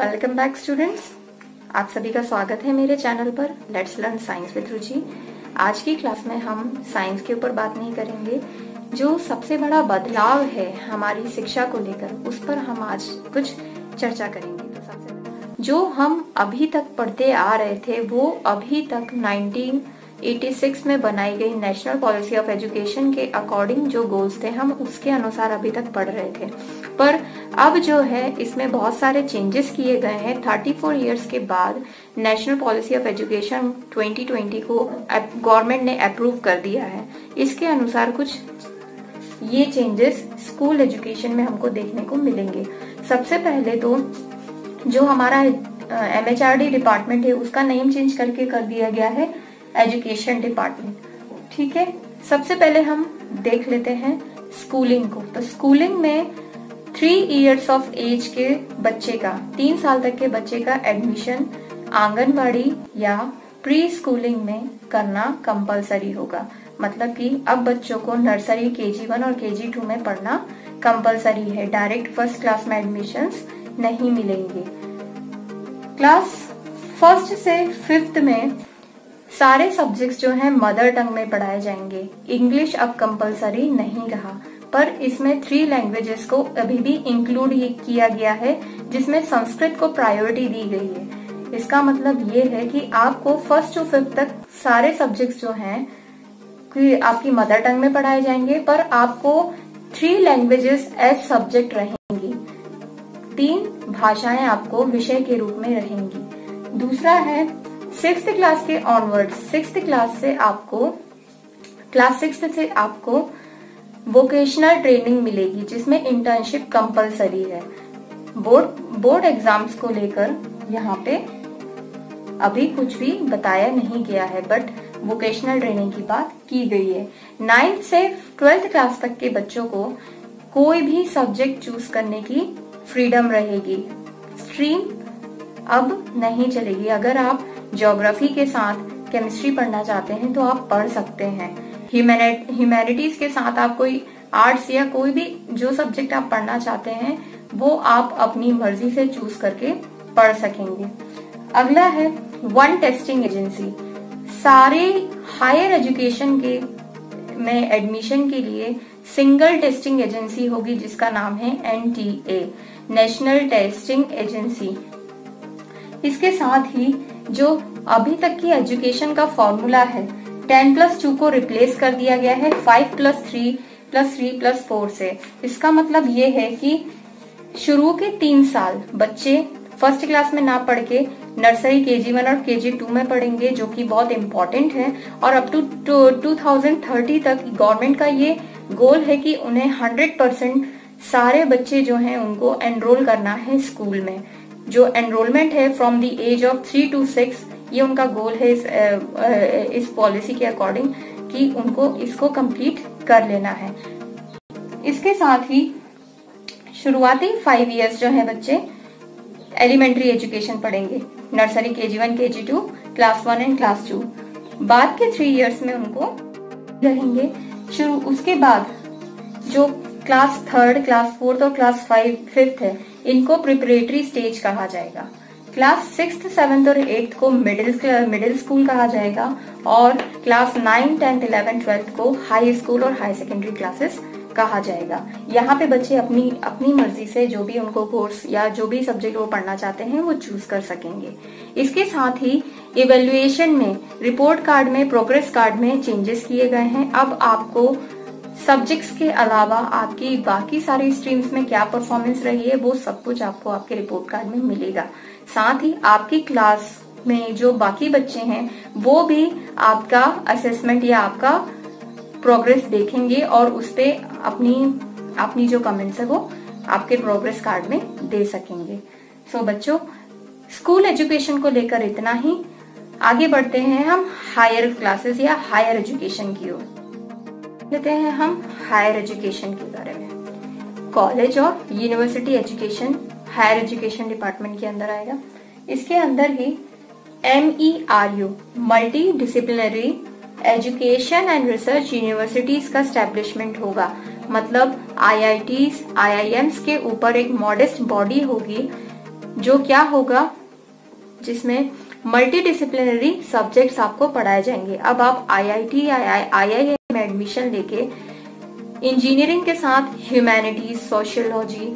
Welcome back students. आप सभी का स्वागत है मेरे चैनल पर लेट्स लर्न साइंस विद रुचि। आज की क्लास में हम साइंस के ऊपर बात नहीं करेंगे। जो सबसे बड़ा बदलाव है हमारी शिक्षा को लेकर, उस पर हम आज कुछ चर्चा करेंगे। तो सबसे जो हम अभी तक पढ़ते आ रहे थे वो अभी तक 1986 में बनाई गई नेशनल पॉलिसी ऑफ एजुकेशन के अकॉर्डिंग जो गोल्स थे हम उसके अनुसार अभी तक पढ़ रहे थे। पर अब जो है इसमें बहुत सारे चेंजेस किए गए हैं। 34 इयर्स के बाद नेशनल पॉलिसी ऑफ एजुकेशन 2020 को गवर्नमेंट ने अप्रूव कर दिया है। इसके अनुसार कुछ ये चेंजेस स्कूल एजुकेशन में हमको देखने को मिलेंगे। सबसे पहले तो जो हमारा MHRD डिपार्टमेंट है उसका नेम चेंज करके कर दिया गया है एजुकेशन डिपार्टमेंट। ठीक है, सबसे पहले हम देख लेते हैं स्कूलिंग को। तो स्कूलिंग में 3 इयर्स ऑफ एज के बच्चे का, 3 साल तक के बच्चे का एडमिशन आंगनवाड़ी या प्री स्कूलिंग में करना कंपलसरी होगा। मतलब कि अब बच्चों को नर्सरी KG1 और KG2 में पढ़ना कंपलसरी है। डायरेक्ट फर्स्ट क्लास में एडमिशंस नहीं मिलेंगे। क्लास 1 से 5th में सारे सब्जेक्ट्स जो हैं मदर टंग में पढ़ाए जाएंगे। इंग्लिश अब कंपलसरी नहीं रहा, पर इसमें 3 लैंग्वेजेस को अभी भी इंक्लूड किया गया है, जिसमें संस्कृत को प्रायोरिटी दी गई है। इसका मतलब ये है कि आपको 1st to 5th तक सारे सब्जेक्ट्स जो हैं कि आपकी मदर टंग में पढ़ाए जाएंगे, पर आपको 3 लैंग्वेजेस एज सब्जेक्ट रहेंगी। 3 भाषाएं आपको विषय के रूप में रहेंगी। दूसरा है 6th क्लास के ऑनवर्ड, 6th क्लास से आपको क्लास 6 से आपको वोकेशनल ट्रेनिंग मिलेगी, जिसमें इंटर्नशिप कंपलसरी है। बोर्ड एग्जाम्स को लेकर यहाँ पे अभी कुछ भी बताया नहीं गया है, बट वोकेशनल ट्रेनिंग की बात की गई है। 9th से 12th क्लास तक के बच्चों को कोई भी सब्जेक्ट चूज करने की फ्रीडम रहेगी। स्ट्रीम अब नहीं चलेगी। अगर आप ज्योग्राफी के साथ केमिस्ट्री पढ़ना चाहते हैं तो आप पढ़ सकते हैं। ह्यूमैनिटीज के साथ आप कोई आर्ट्स या कोई भी जो सब्जेक्ट आप पढ़ना चाहते हैं वो आप अपनी मर्जी से चूज करके पढ़ सकेंगे। अगला है 1 टेस्टिंग एजेंसी। सारे हायर एजुकेशन के में एडमिशन के लिए सिंगल टेस्टिंग एजेंसी होगी, जिसका नाम है NTA, नेशनल टेस्टिंग एजेंसी। इसके साथ ही जो अभी तक की एजुकेशन का फॉर्मूला है 10+2 को रिप्लेस कर दिया गया है 5+3+3+4 से। इसका मतलब ये है कि शुरू के 3 साल बच्चे 1st क्लास में ना पढ़ के नर्सरी KG1 और KG2 में पढ़ेंगे, जो कि बहुत इम्पोर्टेंट है। और अप टू 2030 तक गवर्नमेंट का ये गोल है कि उन्हें 100% सारे बच्चे जो हैं उनको एनरोल करना है स्कूल में। जो एनरोलमेंट है from the age of 3 to 6, ये उनका गोल है इस पॉलिसी के अकॉर्डिंग कि उनको इसको कंप्लीट कर लेना है। इसके साथ ही शुरुआती 5 इयर्स जो है बच्चे एलिमेंट्री एजुकेशन पढ़ेंगे, nursery KG1 KG2 class 1 and class 2। बाद के 3 इयर्स में उनको रहेंगे शुरू। उसके बाद जो क्लास 3rd, क्लास 4th और क्लास 5th है, इनको प्रिपरेटरी स्टेज कहा जाएगा। क्लास 6th, 7th और 8th को मिडिल स्कूल कहा जाएगा, और क्लास 9, 10th, 11th, 12th को हाई स्कूल और हाई सेकेंडरी क्लासेस कहा जाएगा। यहाँ पे बच्चे अपनी मर्जी से जो भी उनको कोर्स या जो भी सब्जेक्ट वो पढ़ना चाहते हैं वो चूज कर सकेंगे। इसके साथ ही इवेल्युएशन में, रिपोर्ट कार्ड में, प्रोग्रेस कार्ड में चेंजेस किए गए हैं। अब आपको सब्जेक्ट्स के अलावा आपकी बाकी सारी स्ट्रीम्स में क्या परफॉर्मेंस रही है वो सब कुछ आपको आपके रिपोर्ट कार्ड में मिलेगा। साथ ही आपकी क्लास में जो बाकी बच्चे हैं वो भी आपका असेसमेंट या आपका प्रोग्रेस देखेंगे और उस पे अपनी जो कमेंट्स है वो आपके प्रोग्रेस कार्ड में दे सकेंगे। सो बच्चों, स्कूल एजुकेशन को लेकर इतना ही। आगे बढ़ते हैं हम हायर क्लासेस या हायर एजुकेशन की ओर। लेते हैं हम हायर एजुकेशन के बारे में। कॉलेज और university education higher education department के अंदर आएगा। इसके अंदर ही MERU multidisciplinary education and research universities का स्टैब्लिशमेंट होगा। मतलब IITs, IIMs के ऊपर एक मॉडेस्ट बॉडी होगी जो क्या होगा, जिसमें मल्टी डिसिप्लिनरी सब्जेक्ट्स आपको पढ़ाए जाएंगे। अब आप IIT IIM में एडमिशन लेके इंजीनियरिंग के साथ ह्यूमैनिटीज, सोशियोलॉजी,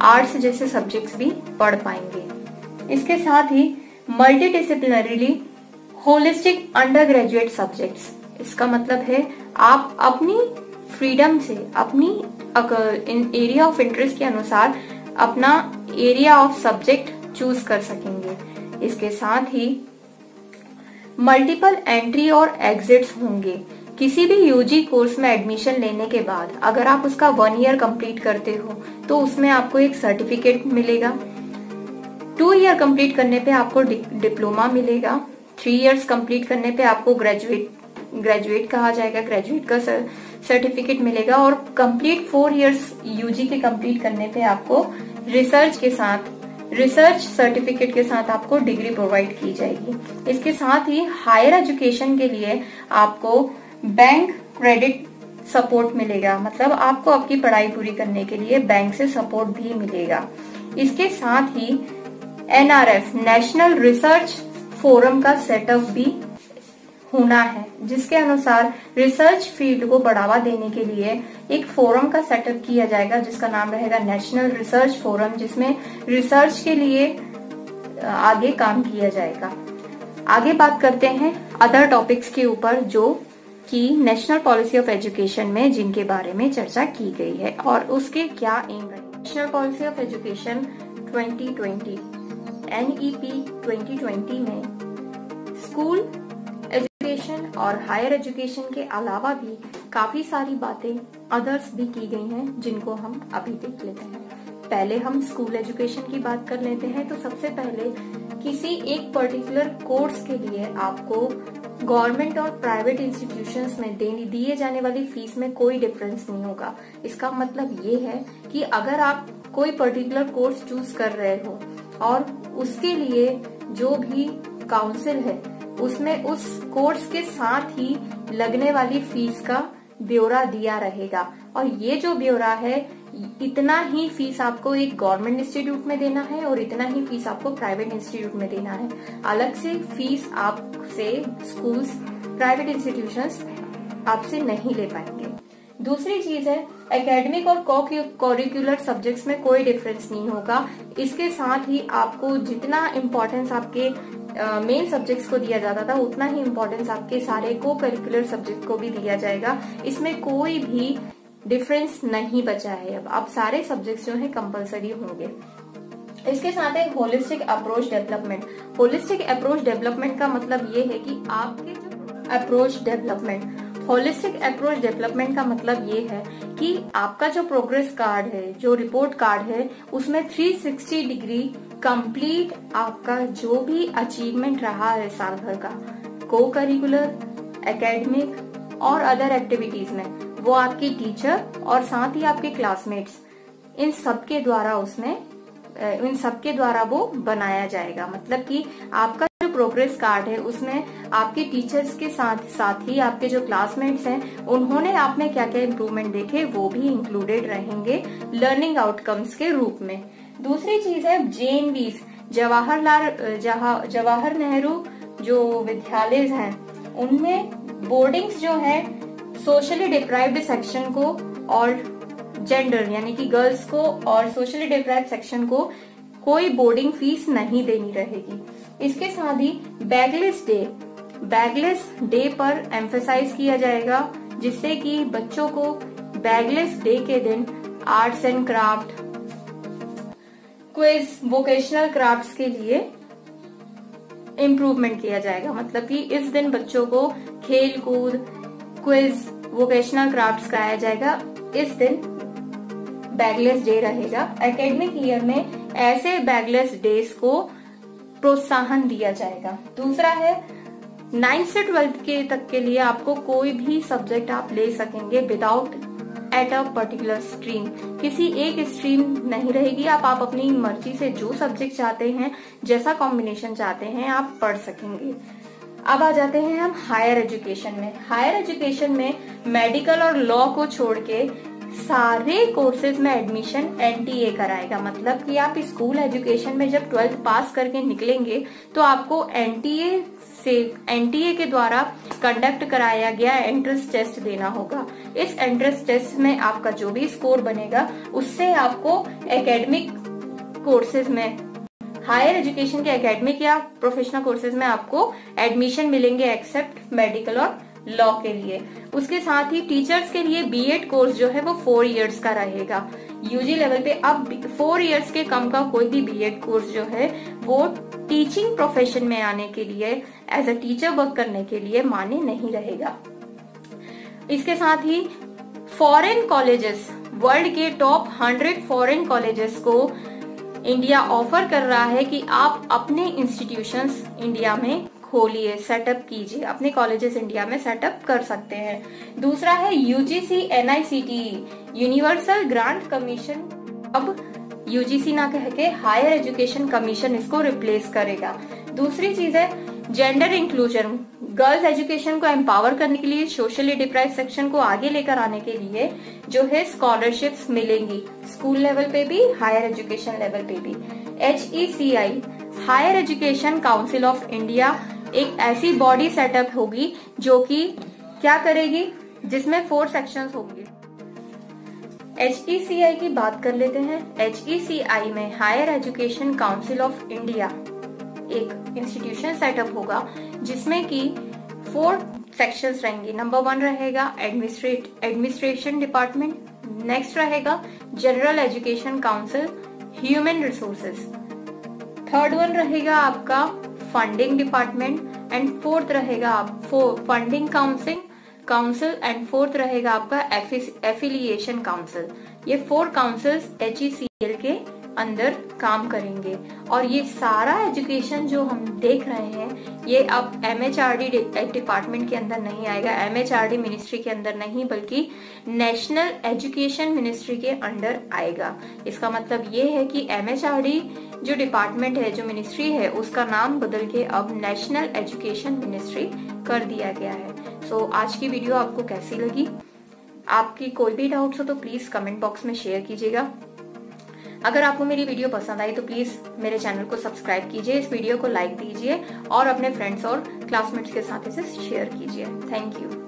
आर्ट्स जैसे सब्जेक्ट्स भी पढ़ पाएंगे। इसके साथ ही multi disciplinarily holistic undergraduate subjects, इसका मतलब है आप अपनी फ्रीडम से, अपनी एरिया ऑफ इंटरेस्ट के अनुसार अपना एरिया ऑफ सब्जेक्ट चूज कर सकेंगे। इसके साथ ही मल्टीपल एंट्री और एग्जिट्स होंगे। किसी भी यूजी कोर्स में एडमिशन लेने के बाद अगर आप उसका 1 ईयर कंप्लीट करते हो तो उसमें आपको एक सर्टिफिकेट मिलेगा। 2 ईयर कंप्लीट करने पे आपको डिप्लोमा मिलेगा। 3 इयर्स कंप्लीट करने पे आपको ग्रेजुएट कहा जाएगा, ग्रेजुएट का सर्टिफिकेट मिलेगा। और कंप्लीट 4 इयर्स यूजी के कंप्लीट करने पे आपको रिसर्च सर्टिफिकेट के साथ आपको डिग्री प्रोवाइड की जाएगी। इसके साथ ही हायर एजुकेशन के लिए आपको बैंक क्रेडिट सपोर्ट मिलेगा, मतलब आपको आपकी पढ़ाई पूरी करने के लिए बैंक से सपोर्ट भी मिलेगा। इसके साथ ही NRF नेशनल रिसर्च फोरम का सेटअप भी होना है, जिसके अनुसार रिसर्च फील्ड को बढ़ावा देने के लिए एक फोरम का सेटअप किया जाएगा जिसका नाम रहेगा नेशनल रिसर्च फोरम, जिसमें रिसर्च के लिए आगे काम किया जाएगा। आगे बात करते हैं अदर टॉपिक्स के ऊपर जो कि नेशनल पॉलिसी ऑफ एजुकेशन में जिनके बारे में चर्चा की गई है और उसके क्या एम रहे। National policy of education 2020 NEP 2020 में स्कूल एजुकेशन और हायर एजुकेशन के अलावा भी काफी सारी बातें अदर्स भी की गई हैं जिनको हम अभी देख लेते हैं। पहले हम स्कूल एजुकेशन की बात कर लेते हैं। तो सबसे पहले किसी एक पर्टिकुलर कोर्स के लिए आपको गवर्नमेंट और प्राइवेट इंस्टीट्यूशंस में दिए जाने वाली फीस में कोई डिफरेंस नहीं होगा। इसका मतलब ये है कि अगर आप कोई पर्टिकुलर कोर्स चूज कर रहे हो और उसके लिए जो भी काउंसिल है उसमें उस कोर्स के साथ ही लगने वाली फीस का ब्यौरा दिया रहेगा, और ये जो ब्यौरा है इतना ही फीस आपको एक गवर्नमेंट इंस्टीट्यूट में देना है और इतना ही फीस आपको प्राइवेट इंस्टीट्यूट में देना है। अलग से फीस आपसे स्कूल्स, प्राइवेट इंस्टीट्यूशंस आपसे नहीं ले पाएंगे। दूसरी चीज है एकेडमिक और करिकुलर सब्जेक्ट्स में कोई डिफरेंस नहीं होगा। इसके साथ ही आपको जितना इम्पोर्टेंस आपके मेन सब्जेक्ट्स को दिया जाता था उतना ही इम्पोर्टेंस आपके सारे को करिकुलर सब्जेक्ट को भी दिया जाएगा। इसमें कोई भी डिफरेंस नहीं बचा है। अब सारे सब्जेक्ट्स जो है कंपलसरी होंगे। इसके साथ है holistic approach development. Holistic approach development का मतलब ये है कि आपके जो approach development, holistic approach development का मतलब ये है कि आपका जो प्रोग्रेस कार्ड है, जो रिपोर्ट कार्ड है, उसमें 360 डिग्री कंप्लीट आपका जो भी अचीवमेंट रहा है साल भर का, को करिकुलर, एकेडमिक और अदर एक्टिविटीज में, वो आपकी टीचर और साथ ही आपके क्लासमेट्स इन सबके द्वारा वो बनाया जाएगा। मतलब कि आपका जो प्रोग्रेस कार्ड है उसमें आपके टीचर्स के साथ ही आपके जो क्लासमेट्स हैं उन्होंने आप में क्या क्या इम्प्रूवमेंट देखे वो भी इंक्लूडेड रहेंगे लर्निंग आउटकम्स के रूप में। दूसरी चीज है JNVs, जवाहर नेहरू जो विद्यालय हैं उनमें बोर्डिंग्स जो है सोशली डिप्राइव्ड सेक्शन को और जेंडर यानी कि गर्ल्स को और सोशली डिप्राइव्ड सेक्शन को कोई बोर्डिंग फीस नहीं देनी रहेगी। इसके साथ ही बैगलेस डे पर एम्फेसाइज किया जाएगा, जिससे कि बच्चों को बैगलेस डे के दिन arts and craft, quiz, vocational crafts के लिए इम्प्रूवमेंट किया जाएगा। मतलब कि इस दिन बच्चों को खेल कूद, क्विज, वोकेशनल क्राफ्ट्स कराया जाएगा। इस दिन बैगलेस डे रहेगा। एकेडमिक ईयर में ऐसे बैगलेस डेज को प्रोत्साहन दिया जाएगा। दूसरा है 9th से 12th के तक के लिए आपको कोई भी सब्जेक्ट आप ले सकेंगे without at a particular stream. किसी एक स्ट्रीम नहीं रहेगी। आप अपनी मर्जी से जो सब्जेक्ट चाहते हैं, जैसा कॉम्बिनेशन चाहते हैं, आप पढ़ सकेंगे। अब आ जाते हैं हम हायर एजुकेशन में। हायर एजुकेशन में मेडिकल और लॉ को छोड़ के सारे कोर्सेज में एडमिशन एनटीए कराएगा। मतलब कि आप स्कूल एजुकेशन में जब 12th पास करके निकलेंगे तो आपको एनटीए के द्वारा कंडक्ट कराया गया एंट्रेंस टेस्ट देना होगा। इस एंट्रेंस टेस्ट में आपका जो भी स्कोर बनेगा उससे आपको एकेडमिक कोर्सेज में, हायर एजुकेशन के एकेडमिक या प्रोफेशनल कोर्सेज में आपको एडमिशन मिलेंगे एक्सेप्ट मेडिकल और लॉ के लिए। उसके साथ ही टीचर्स के लिए बीएड कोर्स जो है वो 4 इयर्स का रहेगा यूजी लेवल पे। अब 4 इयर्स के कम का कोई भी बीएड कोर्स जो है वो टीचिंग प्रोफेशन में आने के लिए, एज अ टीचर वर्क करने के लिए मान्य नहीं रहेगा। इसके साथ ही फॉरेन कॉलेजेस, वर्ल्ड के टॉप 100 फॉरेन कॉलेजेस को इंडिया ऑफर कर रहा है कि आप अपने इंस्टीट्यूशंस इंडिया में खोलिए, सेटअप कीजिए, अपने कॉलेजेस इंडिया में सेटअप कर सकते हैं। दूसरा है यूजीसी एनआईसीटीई, यूनिवर्सल ग्रांट कमीशन। अब यूजीसी ना कह के हायर एजुकेशन कमीशन इसको रिप्लेस करेगा। दूसरी चीज है जेंडर इंक्लूजन, गर्ल्स एजुकेशन को एम्पावर करने के लिए, सोशली डिप्राइव सेक्शन को आगे लेकर आने के लिए जो है स्कॉलरशिप्स मिलेंगी, स्कूल लेवल पे भी, हायर एजुकेशन लेवल पे भी। HECI, higher education council of India, एक ऐसी बॉडी सेटअप होगी जो कि क्या करेगी, जिसमें 4 सेक्शंस होंगे। HECI की बात कर लेते हैं। HECI में higher education council of India एक इंस्टीट्यूशन सेटअप होगा जिसमें कि 4 सेक्शंस रहेंगे। नंबर 1 रहेगा एडमिनिस्ट्रेशन डिपार्टमेंट, नेक्स्ट रहेगा general education council, human resources, third one रहेगा आपका फंडिंग डिपार्टमेंट एंड फोर्थ रहेगा फंडिंग काउंसिल एंड फोर्थ रहेगा आपका एफिलिएशन काउंसिल। ये 4 काउंसिल्स HECL के अंदर काम करेंगे। और ये सारा एजुकेशन जो हम देख रहे हैं ये अब MHRD डिपार्टमेंट के अंदर नहीं आएगा, MHRD मिनिस्ट्री के अंदर नहीं, बल्कि नेशनल एजुकेशन मिनिस्ट्री के अंडर आएगा। इसका मतलब ये है कि MHRD जो डिपार्टमेंट है, जो मिनिस्ट्री है, उसका नाम बदल के अब नेशनल एजुकेशन मिनिस्ट्री कर दिया गया है। सो आज की वीडियो आपको कैसी लगी? आपकी कोई भी डाउट्स हो तो प्लीज कमेंट बॉक्स में शेयर कीजिएगा। अगर आपको मेरी वीडियो पसंद आई तो प्लीज मेरे चैनल को सब्सक्राइब कीजिए, इस वीडियो को लाइक दीजिए और अपने फ्रेंड्स और क्लासमेट्स के साथ इसे शेयर कीजिए। Thank you.